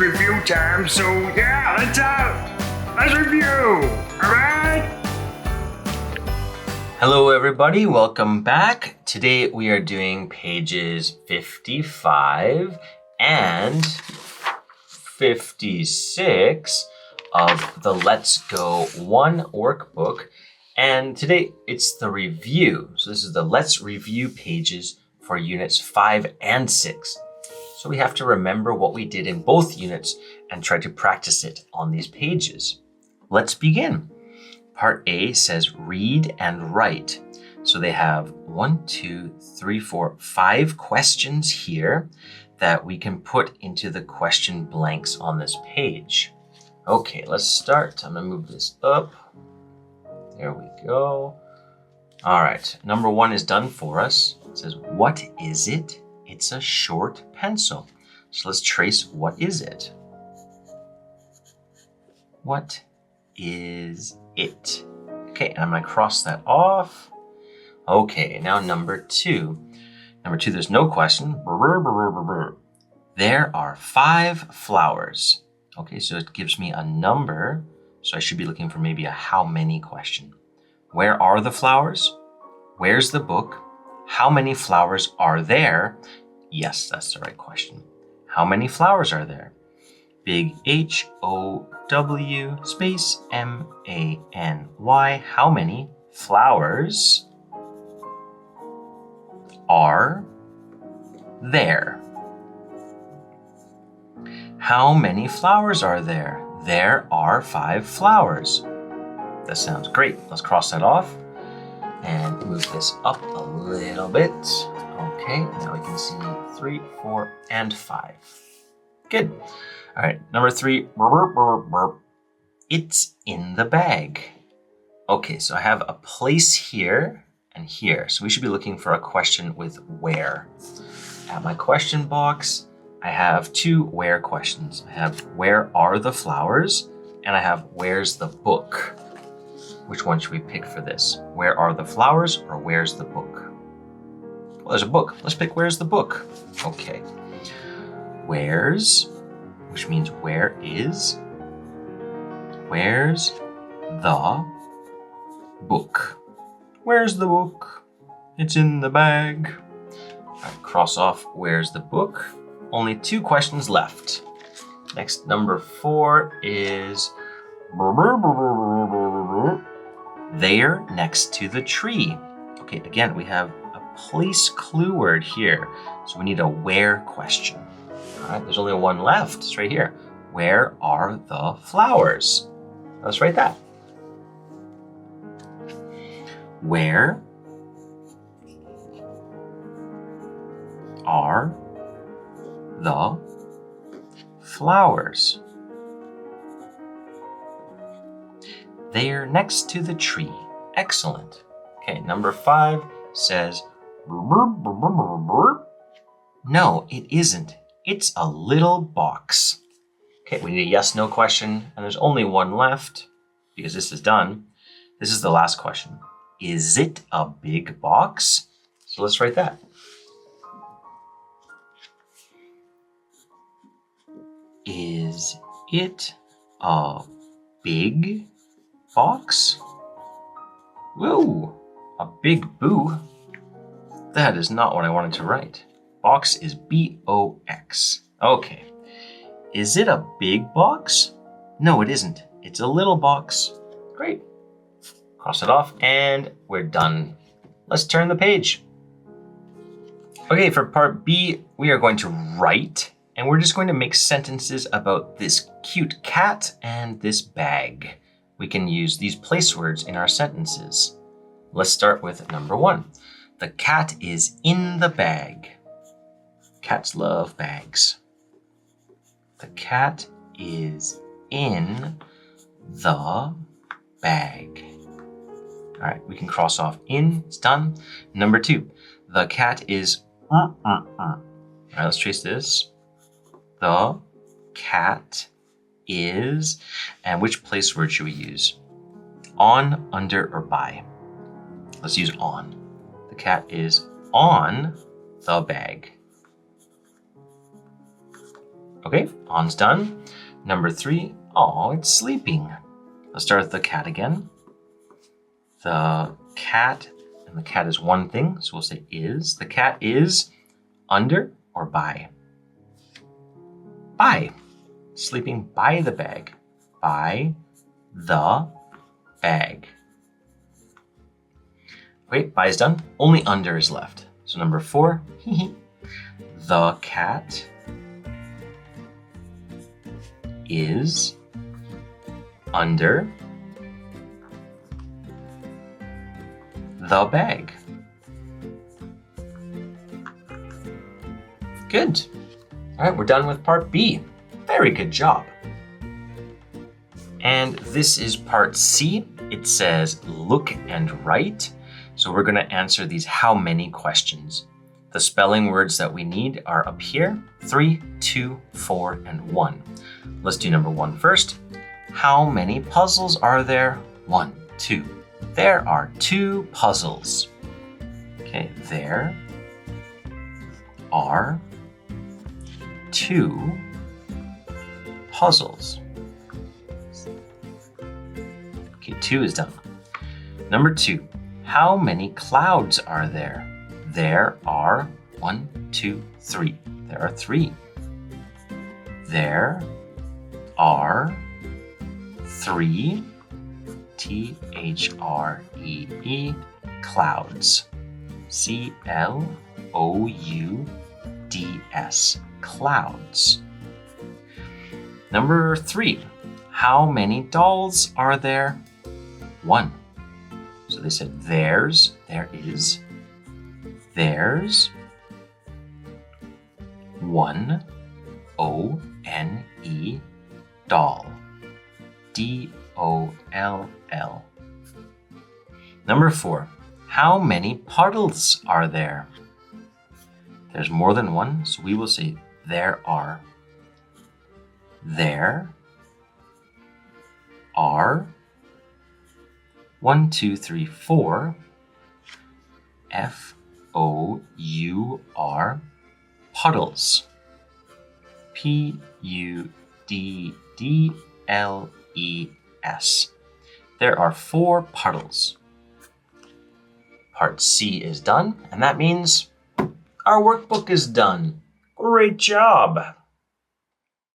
review time, so yeah, let's review, alright? Hello everybody, welcome back. Today we are doing pages 55 and 56 of the Let's Go 1 workbook. And today it's the review. So this is the Let's Review pages for units 5 and 6. So we have to remember what we did in both units and try to practice it on these pages. Let's begin. Part A says read and write. So they have 1, 2, 3, 4, 5 questions here that we can put into the question blanks on this page. Okay, let's start. I'm gonna move this up. There we go. All right, number 1 is done for us. It says, what is it? It's a short pencil. So let's trace what is it. What is it? Okay, and I'm gonna cross that off. Okay, now number 2. Number 2, there's no question. There are 5 flowers. Okay, so it gives me a number. So I should be looking for maybe a how many question. Where are the flowers? Where's the book? How many flowers are there? Yes, that's the right question. How many flowers are there? Big H-O-W space M-A-N-Y. How many flowers are there? How many flowers are there? There are 5 flowers. That sounds great. Let's cross that off and move this up a little bit. Okay, now we can see 3, 4, and 5. Good. All right, number 3. It's in the bag. Okay, so I have a place here and here. So we should be looking for a question with where. At my question box, I have 2 where questions. I have where are the flowers? And I have where's the book? Which one should we pick for this? Where are the flowers or where's the book? Well, there's a book. Let's pick where's the book. Okay. Where's, which means where is. Where's the book? Where's the book? It's in the bag. All right, cross off where's the book. Only 2 questions left. Next, number 4 is there next to the tree. Okay, again, we have a place clue word here. So we need a where question. All right, there's only 1 left. It's right here. Where are the flowers? Let's write that. Where are the flowers? They're next to the tree. Excellent. Okay, number 5 says, no, it isn't. It's a little box. Okay, we need a yes, no question, and there's only 1 left because this is done. This is the last question. Is it a big box? So let's write that. Is it a big box? Whoa, a big boo. That is not what I wanted to write. Box is B-O-X. Okay. Is it a big box? No, it isn't. It's a little box. Great. Cross it off and we're done. Let's turn the page. Okay, for part B, we are going to write. And we're just going to make sentences about this cute cat and this bag. We can use these place words in our sentences. Let's start with number 1. The cat is in the bag. Cats love bags. The cat is in the bag. All right, we can cross off in, it's done. Number 2, the cat is All right, let's trace this. The cat is, and which place word should we use? On, under, or by? Let's use on. The cat is on the bag. Okay, on's done. Number 3, oh, it's sleeping. Let's start with the cat again. The cat, and the cat is one thing, so we'll say is. The cat is under or by? By. Sleeping by the bag. By the bag. Okay, by is done. Only under is left. So number 4, the cat is under the bag. Good. All right, we're done with part B. Very good job. And this is part C. It says look and write. So we're going to answer these how many questions. The spelling words that we need are up here, 3, 2, 4, and 1. Let's do number 1 first. How many puzzles are there? 1, 2. There are 2 puzzles. Okay, there are 2 puzzles. Okay, 2 is done. Number 2, how many clouds are there? There are 1, 2, 3. There are 3. There are 3 T-H-R-E-E clouds. C-L-O-U-D-S. Clouds. Number 3. How many dolls are there? 1. So they said there's, there is. There's 1 O-N-E doll. D-O-L-L. Number 4. How many puddles are there? There's more than one, so we will say there are. There are 1, 2, 3, 4 F-O-U-R puddles. P-U-D-D-L-E-S. There are 4 puddles. Part C is done, and that means our workbook is done. Great job!